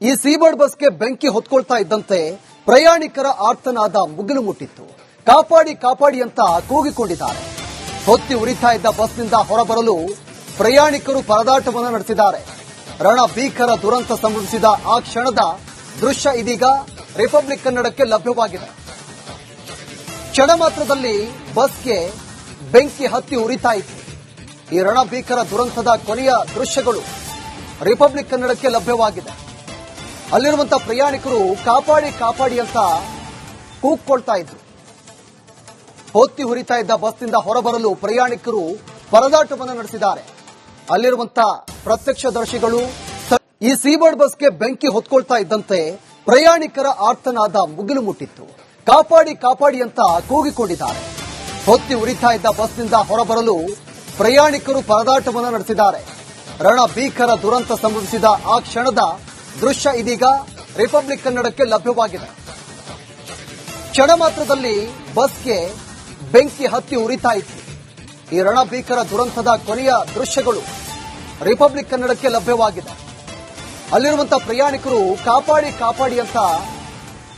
ಈ ಸೀಬರ್ಡ್ ಬಸ್ಗೆ ಬೆಂಕಿ ಹೊತ್ಕೊಳ್ತಾ ಇದ್ದಂತೆ ಪ್ರಯಾಣಿಕರ ಆರ್ತನಾದ ಮುಗಿಲು ಮುಟ್ಟಿತ್ತು. ಕಾಪಾಡಿ ಕಾಪಾಡಿ ಅಂತ ಕೂಗಿಕೊಂಡಿದ್ದಾರೆ. ಹೊತ್ತಿ ಉರಿತಾ ಇದ್ದ ಬಸ್ನಿಂದ ಹೊರಬರಲು ಪ್ರಯಾಣಿಕರು ಪರದಾಟವನ್ನು ನಡೆಸಿದ್ದಾರೆ. ರಣ ಭೀಕರ ದುರಂತ ಸಂಭವಿಸಿದ ಆ ಕ್ಷಣದ ದೃಶ್ಯ ಇದೀಗ ರಿಪಬ್ಲಿಕ್ ಕನ್ನಡಕ್ಕೆ ಲಭ್ಯವಾಗಿದೆ. ಕ್ಷಣ ಮಾತ್ರದಲ್ಲಿ ಬಸ್ಗೆ ಬೆಂಕಿ ಹತ್ತಿ ಉರಿತಾ ಇತ್ತು. ಈ ರಣ ಭೀಕರ ದುರಂತದ ಕೊನೆಯ ದೃಶ್ಯಗಳು ರಿಪಬ್ಲಿಕ್ ಕನ್ನಡಕ್ಕೆ ಲಭ್ಯವಾಗಿದೆ. ಅಲ್ಲಿರುವಂತಹ ಪ್ರಯಾಣಿಕರು ಕಾಪಾಡಿ ಕಾಪಾಡಿ ಅಂತ ಕೂಗ್ಕೊಳ್ತಾ ಇದ್ರು. ಹೊತ್ತಿ ಉರಿತಾ ಇದ್ದ ಬಸ್ನಿಂದ ಹೊರಬರಲು ಪ್ರಯಾಣಿಕರು ಪರದಾಟವನ್ನು ನಡೆಸಿದ್ದಾರೆ. ಅಲ್ಲಿರುವಂತಹ ಪ್ರತ್ಯಕ್ಷದರ್ಶಿಗಳು ಈ ಸೀಬರ್ಡ್ ಬಸ್ಗೆ ಬೆಂಕಿ ಹೊತ್ಕೊಳ್ತಾ ಇದ್ದಂತೆ ಪ್ರಯಾಣಿಕರ ಆರ್ತನಾದ ಮುಗಿಲು ಮುಟ್ಟಿತ್ತು. ಕಾಪಾಡಿ ಕಾಪಾಡಿ ಅಂತ ಕೂಗಿಕೊಂಡಿದ್ದಾರೆ. ಹೊತ್ತಿ ಉರಿತಾ ಇದ್ದ ಬಸ್ನಿಂದ ಹೊರಬರಲು ಪ್ರಯಾಣಿಕರು ಪರದಾಟವನ್ನು ನಡೆಸಿದ್ದಾರೆ. ರಣ ಭೀಕರ ದುರಂತ ಸಂಭವಿಸಿದ ಆ ಕ್ಷಣದ ದೃಶ್ಯ ಇದೀಗ ರಿಪಬ್ಲಿಕ್ ಕನ್ನಡಕ್ಕೆ ಲಭ್ಯವಾಗಿದೆ. ಕ್ಷಣ ಮಾತ್ರದಲ್ಲಿ ಬಸ್ಗೆ ಬೆಂಕಿ ಹತ್ತಿ ಉರಿತಾ ಇತ್ತು. ಈ ರಣ ಭೀಕರ ದುರಂತದ ಕೊನೆಯ ದೃಶ್ಯಗಳು ರಿಪಬ್ಲಿಕ್ ಕನ್ನಡಕ್ಕೆ ಲಭ್ಯವಾಗಿದೆ. ಅಲ್ಲಿರುವಂತಹ ಪ್ರಯಾಣಿಕರು ಕಾಪಾಡಿ ಕಾಪಾಡಿ ಅಂತ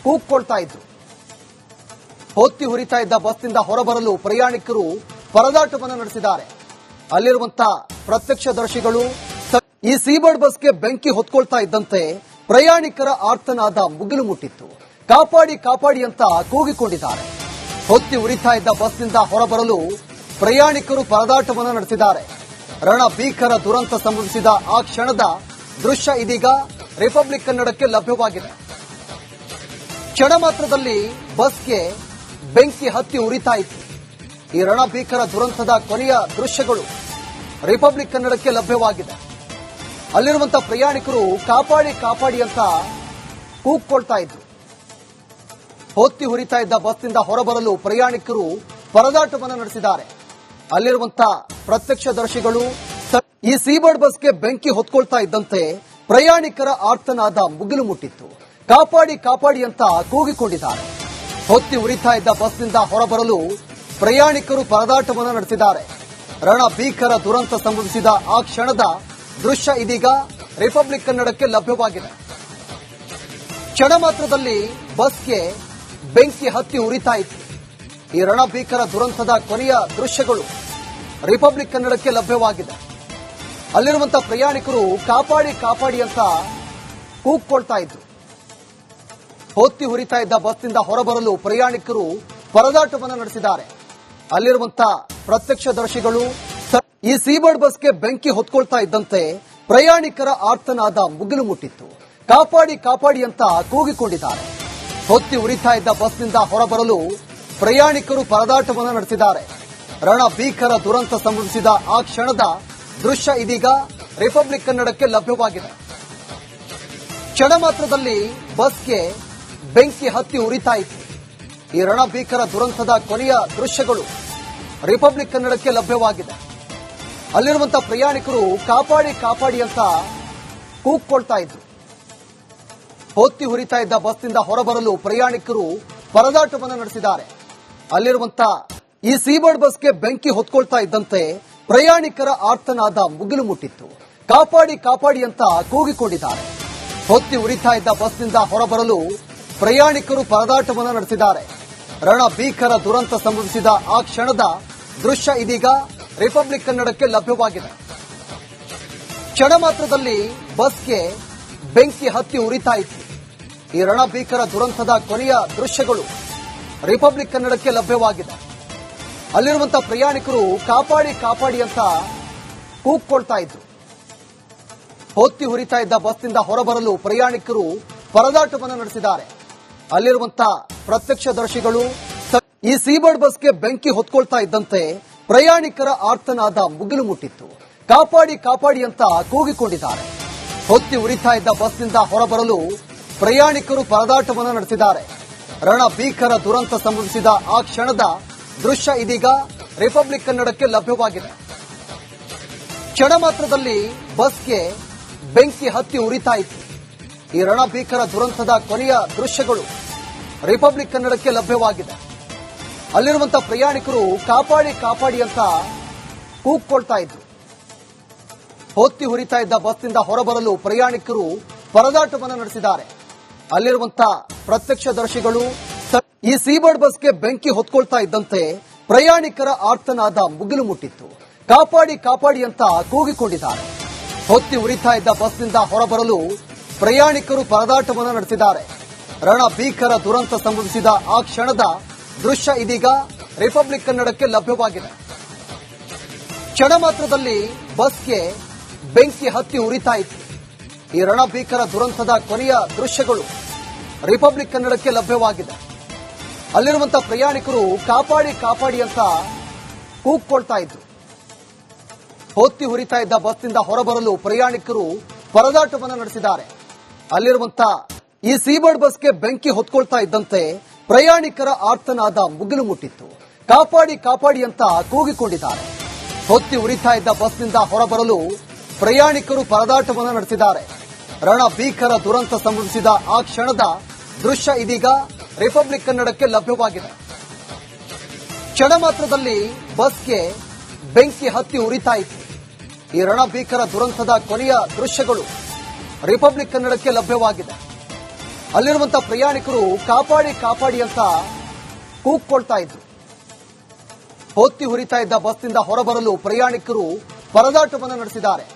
ಕೂಗ್ಕೊಳ್ತಾ ಇದ್ರು. ಹೊತ್ತಿ ಉರಿತಾ ಇದ್ದ ಬಸ್ನಿಂದ ಹೊರಬರಲು ಪ್ರಯಾಣಿಕರು ಪರದಾಟವನ್ನು ನಡೆಸಿದ್ದಾರೆ. ಅಲ್ಲಿರುವಂತಹ ಪ್ರತ್ಯಕ್ಷದರ್ಶಿಗಳು ಈ ಸೀಬರ್ಡ್ ಬಸ್ಗೆ ಬೆಂಕಿ ಹೊತ್ಕೊಳ್ತಾ ಇದ್ದಂತೆ ಪ್ರಯಾಣಿಕರ ಆರ್ತನಾದ ಮುಗಿಲು ಮುಟ್ಟಿತ್ತು. ಕಾಪಾಡಿ ಕಾಪಾಡಿ ಅಂತ ಕೂಗಿಕೊಂಡಿದ್ದಾರೆ. ಹೊತ್ತಿ ಉರಿತಾ ಇದ್ದ ಬಸ್ನಿಂದ ಹೊರಬರಲು ಪ್ರಯಾಣಿಕರು ಪರದಾಟವನ್ನು ನಡೆಸಿದ್ದಾರೆ. ರಣ ಭೀಕರ ದುರಂತ ಸಂಭವಿಸಿದ ಆ ಕ್ಷಣದ ದೃಶ್ಯ ಇದೀಗ ರಿಪಬ್ಲಿಕ್ ಕನ್ನಡಕ್ಕೆ ಲಭ್ಯವಾಗಿದೆ. ಕ್ಷಣ ಮಾತ್ರದಲ್ಲಿ ಬಸ್ಗೆ ಬೆಂಕಿ ಹತ್ತಿ ಉರಿತಾ ಇತ್ತು. ಈ ರಣ ಭೀಕರ ದುರಂತದ ಕೊನೆಯ ದೃಶ್ಯಗಳು ರಿಪಬ್ಲಿಕ್ ಕನ್ನಡಕ್ಕೆ ಲಭ್ಯವಾಗಿದೆ. ಅಲ್ಲಿರುವಂತಹ ಪ್ರಯಾಣಿಕರು ಕಾಪಾಡಿ ಕಾಪಾಡಿ ಅಂತ ಕೂಗ್ಕೊಳ್ತಾ ಇದ್ರು. ಹೊತ್ತಿ ಉರಿತಾ ಇದ್ದ ಬಸ್ನಿಂದ ಹೊರಬರಲು ಪ್ರಯಾಣಿಕರು ಪರದಾಟವನ್ನು ನಡೆಸಿದ್ದಾರೆ. ಅಲ್ಲಿರುವಂತಹ ಪ್ರತ್ಯಕ್ಷದರ್ಶಿಗಳು ಈ ಸೀಬರ್ಡ್ ಬಸ್ಗೆ ಬೆಂಕಿ ಹೊತ್ಕೊಳ್ತಾ ಇದ್ದಂತೆ ಪ್ರಯಾಣಿಕರ ಆರ್ತನಾದ ಮುಗಿಲು ಮುಟ್ಟಿತ್ತು. ಕಾಪಾಡಿ ಕಾಪಾಡಿ ಅಂತ ಕೂಗಿಕೊಂಡಿದ್ದಾರೆ. ಹೊತ್ತಿ ಉರಿತಾ ಇದ್ದ ಬಸ್ನಿಂದ ಹೊರಬರಲು ಪ್ರಯಾಣಿಕರು ಪರದಾಟವನ್ನು ನಡೆಸಿದ್ದಾರೆ. ರಣ ಭೀಕರ ದುರಂತ ಸಂಭವಿಸಿದ ಆ ಕ್ಷಣದ ದೃಶ್ಯ ಇದೀಗ ರಿಪಬ್ಲಿಕ್ ಕನ್ನಡಕ್ಕೆ ಲಭ್ಯವಾಗಿದೆ. ಕ್ಷಣ ಮಾತ್ರದಲ್ಲಿ ಬಸ್ಗೆ ಬೆಂಕಿ ಹತ್ತಿ ಉರಿತಾ ಇತ್ತು. ಈ ರಣ ಭೀಕರ ದುರಂತದ ಕೊನೆಯ ದೃಶ್ಯಗಳು ರಿಪಬ್ಲಿಕ್ ಕನ್ನಡಕ್ಕೆ ಲಭ್ಯವಾಗಿದೆ. ಅಲ್ಲಿರುವಂತಹ ಪ್ರಯಾಣಿಕರು ಕಾಪಾಡಿ ಕಾಪಾಡಿ ಅಂತ ಕೂಗ್ಕೊಳ್ತಾ ಇದ್ರು. ಹೊತ್ತಿ ಉರಿತಾ ಇದ್ದ ಬಸ್ನಿಂದ ಹೊರಬರಲು ಪ್ರಯಾಣಿಕರು ಪರದಾಟವನ್ನು ನಡೆಸಿದ್ದಾರೆ. ಅಲ್ಲಿರುವಂತಹ ಪ್ರತ್ಯಕ್ಷದರ್ಶಿಗಳು ಈ ಸೀಬರ್ಡ್ ಬಸ್ಗೆ ಬೆಂಕಿ ಹೊತ್ಕೊಳ್ತಾ ಇದ್ದಂತೆ ಪ್ರಯಾಣಿಕರ ಆರ್ತನಾದ ಮುಗಿಲು ಮುಟ್ಟಿತ್ತು. ಕಾಪಾಡಿ ಕಾಪಾಡಿ ಅಂತ ಕೂಗಿಕೊಂಡಿದ್ದಾರೆ. ಹೊತ್ತಿ ಉರಿತಾ ಇದ್ದ ಬಸ್ನಿಂದ ಹೊರಬರಲು ಪ್ರಯಾಣಿಕರು ಪರದಾಟವನ್ನು ನಡೆಸಿದ್ದಾರೆ. ರಣ ಭೀಕರ ದುರಂತ ಸಂಭವಿಸಿದ ಆ ಕ್ಷಣದ ದೃಶ್ಯ ಇದೀಗ ರಿಪಬ್ಲಿಕ್ ಕನ್ನಡಕ್ಕೆ ಲಭ್ಯವಾಗಿದೆ. ಕ್ಷಣ ಮಾತ್ರದಲ್ಲಿ ಬಸ್ಗೆ ಬೆಂಕಿ ಹತ್ತಿ ಉರಿತಾ ಇತ್ತು. ಈ ರಣ ಭೀಕರ ದುರಂತದ ಕೊನೆಯ ದೃಶ್ಯಗಳು ರಿಪಬ್ಲಿಕ್ ಕನ್ನಡಕ್ಕೆ ಲಭ್ಯವಾಗಿದೆ. ಅಲ್ಲಿರುವಂತಹ ಪ್ರಯಾಣಿಕರು ಕಾಪಾಡಿ ಕಾಪಾಡಿ ಅಂತ ಕೂಗ್ಕೊಳ್ತಾ ಇದ್ರು. ಹೊತ್ತಿ ಉರಿತಾ ಇದ್ದ ಬಸ್ನಿಂದ ಹೊರಬರಲು ಪ್ರಯಾಣಿಕರು ಪರದಾಟವನ್ನು ನಡೆಸಿದ್ದಾರೆ. ಅಲ್ಲಿರುವಂತಹ ಈ ಸೀಬರ್ಡ್ ಬಸ್ಗೆ ಬೆಂಕಿ ಹೊತ್ಕೊಳ್ತಾ ಇದ್ದಂತೆ ಪ್ರಯಾಣಿಕರ ಆರ್ತನಾದ ಮುಗಿಲು ಮುಟ್ಟಿತ್ತು. ಕಾಪಾಡಿ ಕಾಪಾಡಿ ಅಂತ ಕೂಗಿಕೊಂಡಿದ್ದಾರೆ. ಹೊತ್ತಿ ಉರಿತಾ ಇದ್ದ ಬಸ್ನಿಂದ ಹೊರಬರಲು ಪ್ರಯಾಣಿಕರು ಪರದಾಟವನ್ನು ನಡೆಸಿದ್ದಾರೆ. ರಣ ಭೀಕರ ದುರಂತ ಸಂಭವಿಸಿದ ಆ ಕ್ಷಣದ ದೃಶ್ಯ ಇದೀಗ ರಿಪಬ್ಲಿಕ್ ಕನ್ನಡಕ್ಕೆ ಲಭ್ಯವಾಗಿದೆ. ಕ್ಷಣ ಮಾತ್ರದಲ್ಲಿ ಬಸ್ಗೆ ಬೆಂಕಿ ಹತ್ತಿ ಉರಿತಾ ಇತ್ತು. ಈ ರಣ ಭೀಕರ ದುರಂತದ ಕೊನೆಯ ದೃಶ್ಯಗಳು ರಿಪಬ್ಲಿಕ್ ಕನ್ನಡಕ್ಕೆ ಲಭ್ಯವಾಗಿದೆ. ಅಲ್ಲಿರುವಂತಹ ಪ್ರಯಾಣಿಕರು ಕಾಪಾಡಿ ಕಾಪಾಡಿ ಅಂತ ಕೂಗ್ಕೊಳ್ತಾ ಇದ್ರು. ಹೊತ್ತಿ ಉರಿತಾ ಇದ್ದ ಬಸ್ನಿಂದ ಹೊರಬರಲು ಪ್ರಯಾಣಿಕರು ಪರದಾಟವನ್ನು ನಡೆಸಿದ್ದಾರೆ. ಅಲ್ಲಿರುವಂತಹ ಪ್ರತ್ಯಕ್ಷದರ್ಶಿಗಳು ಈ ಸೀಬರ್ಡ್ ಬಸ್ಗೆ ಬೆಂಕಿ ಹೊತ್ಕೊಳ್ತಾ ಇದ್ದಂತೆ ಪ್ರಯಾಣಿಕರ ಆರ್ತನಾದ ಮುಗಿಲು ಮುಟ್ಟಿತ್ತು. ಕಾಪಾಡಿ ಕಾಪಾಡಿ ಅಂತ ಕೂಗಿಕೊಂಡಿದ್ದಾರೆ. ಹೊತ್ತಿ ಉರಿತಾ ಇದ್ದ ಬಸ್ನಿಂದ ಹೊರಬರಲು ಪ್ರಯಾಣಿಕರು ಪರದಾಟವನ್ನು ನಡೆಸಿದ್ದಾರೆ. ರಣ ಭೀಕರ ದುರಂತ ಸಂಭವಿಸಿದ ಆ ಕ್ಷಣದ ದೃಶ್ಯ ಇದೀಗ ರಿಪಬ್ಲಿಕ್ ಕನ್ನಡಕ್ಕೆ ಲಭ್ಯವಾಗಿದೆ. ಕ್ಷಣ ಮಾತ್ರದಲ್ಲಿ ಬಸ್ಗೆ ಬೆಂಕಿ ಹತ್ತಿ ಉರಿತಾ ಇತ್ತು. ಈ ರಣ ಭೀಕರ ದುರಂತದ ಕೊನೆಯ ದೃಶ್ಯಗಳು ರಿಪಬ್ಲಿಕ್ ಕನ್ನಡಕ್ಕೆ ಲಭ್ಯವಾಗಿದೆ. ಅಲ್ಲಿರುವಂತಹ ಪ್ರಯಾಣಿಕರು ಕಾಪಾಡಿ ಕಾಪಾಡಿ ಅಂತ ಕೂಗ್ಕೊಳ್ತಾ ಇದ್ರು. ಹೊತ್ತಿ ಉರಿತಾ ಇದ್ದ ಬಸ್ನಿಂದ ಹೊರಬರಲು ಪ್ರಯಾಣಿಕರು ಪರದಾಟವನ್ನು ನಡೆಸಿದ್ದಾರೆ. ಅಲ್ಲಿರುವಂತಹ ಪ್ರತ್ಯಕ್ಷದರ್ಶಿಗಳು ಈ ಸೀಬರ್ಡ್ ಬಸ್ಗೆ ಬೆಂಕಿ ಹೊತ್ಕೊಳ್ತಾ ಇದ್ದಂತೆ ಪ್ರಯಾಣಿಕರ ಆರ್ತನಾದ ಮುಗಿಲು ಮುಟ್ಟಿತ್ತು. ಕಾಪಾಡಿ ಕಾಪಾಡಿ ಅಂತ ಕೂಗಿಕೊಂಡಿದ್ದಾರೆ. ಹೊತ್ತಿ ಉರಿತಾ ಇದ್ದ ಬಸ್ನಿಂದ ಹೊರಬರಲು ಪ್ರಯಾಣಿಕರು ಪರದಾಟವನ್ನು ನಡೆಸಿದ್ದಾರೆ. ರಣ ಭೀಕರ ದುರಂತ ಸಂಭವಿಸಿದ ಆ ಕ್ಷಣದ ದೃಶ್ಯ ಇದೀಗ ರಿಪಬ್ಲಿಕ್ ಕನ್ನಡಕ್ಕೆ ಲಭ್ಯವಾಗಿದೆ. ಕ್ಷಣ ಮಾತ್ರದಲ್ಲಿ ಬಸ್ಗೆ ಬೆಂಕಿ ಹತ್ತಿ ಉರಿತಾ ಇತ್ತು. ಈ ರಣಭೀಕರ ದುರಂತದ ಕೊನೆಯ ದೃಶ್ಯಗಳು ರಿಪಬ್ಲಿಕ್ ಕನ್ನಡಕ್ಕೆ ಲಭ್ಯವಾಗಿದೆ. ಅಲ್ಲಿರುವಂತಹ ಪ್ರಯಾಣಿಕರು ಕಾಪಾಡಿ ಕಾಪಾಡಿ ಅಂತ ಕೂಗ್ಕೊಳ್ತಾ ಇದ್ರು. ಹೊತ್ತಿ ಉರಿತಾ ಇದ್ದ ಬಸ್ನಿಂದ ಹೊರಬರಲು ಪ್ರಯಾಣಿಕರು ಪರದಾಟವನ್ನು ನಡೆಸಿದ್ದಾರೆ. ಅಲ್ಲಿರುವಂತಹ ಈ ಸೀಬರ್ಡ್ ಬಸ್ಗೆ ಬೆಂಕಿ ಹೊತ್ಕೊಳ್ತಾ ಇದ್ದಂತೆ ಪ್ರಯಾಣಿಕರ ಆರ್ತನಾದ ಮುಗಿಲು ಮುಟ್ಟಿತ್ತು. ಕಾಪಾಡಿ ಕಾಪಾಡಿ ಅಂತ ಕೂಗಿಕೊಂಡಿದ್ದಾರೆ. ಹೊತ್ತಿ ಉರಿತಾ ಇದ್ದ ಬಸ್ನಿಂದ ಹೊರಬರಲು ಪ್ರಯಾಣಿಕರು ಪರದಾಟವನ್ನು ನಡೆಸಿದ್ದಾರೆ. ರಣ ಭೀಕರ ದುರಂತ ಸಂಭವಿಸಿದ ಆ ಕ್ಷಣದ ದೃಶ್ಯ ಇದೀಗ ರಿಪಬ್ಲಿಕ್ ಕನ್ನಡಕ್ಕೆ ಲಭ್ಯವಾಗಿದೆ. ಕ್ಷಣ ಮಾತ್ರದಲ್ಲಿ ಬಸ್ಗೆ ಬೆಂಕಿ ಹತ್ತಿ ಉರಿತಾ ಇತ್ತು. ಈ ರಣಭೀಕರ ದುರಂತದ ಕೊನೆಯ ದೃಶ್ಯಗಳು ರಿಪಬ್ಲಿಕ್ ಕನ್ನಡಕ್ಕೆ ಲಭ್ಯವಾಗಿದೆ. ಅಲ್ಲಿರುವಂತಹ ಪ್ರಯಾಣಿಕರು ಕಾಪಾಡಿ ಕಾಪಾಡಿ ಅಂತ ಕೂಗ್ಕೊಳ್ತಾ ಇದ್ರು. ಹೊತ್ತಿ ಉರಿತಾ ಇದ್ದ ಬಸ್ನಿಂದ ಹೊರಬರಲು ಪ್ರಯಾಣಿಕರು ಪರದಾಟವನ್ನು ನಡೆಸಿದ್ದಾರೆ.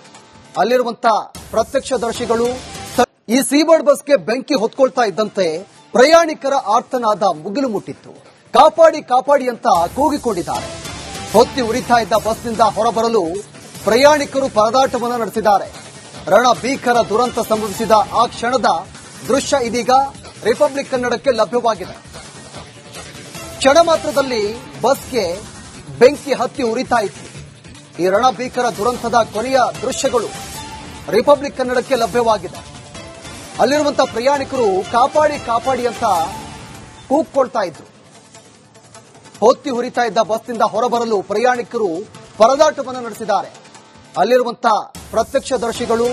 ಅಲ್ಲಿರುವಂತಹ ಪ್ರತ್ಯಕ್ಷದರ್ಶಿಗಳು ಈ ಸೀಬರ್ಡ್ ಬಸ್ಗೆ ಬೆಂಕಿ ಹೊತ್ಕೊಳ್ತಾ ಇದ್ದಂತೆ ಪ್ರಯಾಣಿಕರ ಆರ್ತನಾದ ಮುಗಿಲು ಮುಟ್ಟಿತ್ತು. ಕಾಪಾಡಿ ಕಾಪಾಡಿ ಅಂತ ಕೂಗಿಕೊಂಡಿದ್ದಾರೆ. ಹೊತ್ತಿ ಉರಿತಾ ಇದ್ದ ಬಸ್ನಿಂದ ಹೊರಬರಲು ಪ್ರಯಾಣಿಕರು ಪರದಾಟವನ್ನು ನಡೆಸಿದ್ದಾರೆ. ರಣ ಭೀಕರ ದುರಂತ ಸಂಭವಿಸಿದ ಆ ಕ್ಷಣದ ದೃಶ್ಯ ಇದೀಗ ರಿಪಬ್ಲಿಕ್ ಕನ್ನಡಕ್ಕೆ ಲಭ್ಯವಾಗಿದೆ. ಕ್ಷಣ ಮಾತ್ರದಲ್ಲಿ ಬಸ್ಗೆ ಬೆಂಕಿ ಹತ್ತಿ ಉರಿತಾ ಇತ್ತು. ಈ ರಣಭೀಕರ ದುರಂತದ ಕೊನೆಯ ದೃಶ್ಯಗಳು ರಿಪಬ್ಲಿಕ್ ಕನ್ನಡಕ್ಕೆ ಲಭ್ಯವಾಗಿದೆ. ಅಲ್ಲಿರುವಂತಹ ಪ್ರಯಾಣಿಕರು ಕಾಪಾಡಿ ಕಾಪಾಡಿ ಅಂತ ಕೂಗ್ಕೊಳ್ತಾ ಇದ್ರು. ಹೊತ್ತಿ ಉರಿತಾ ಇದ್ದ ಬಸ್ನಿಂದ ಹೊರಬರಲು ಪ್ರಯಾಣಿಕರು ಪರದಾಟವನ್ನು ನಡೆಸಿದ್ದಾರೆ. ಅಲ್ಲಿರುವಂತಹ ಪ್ರತ್ಯಕ್ಷದರ್ಶಿಗಳು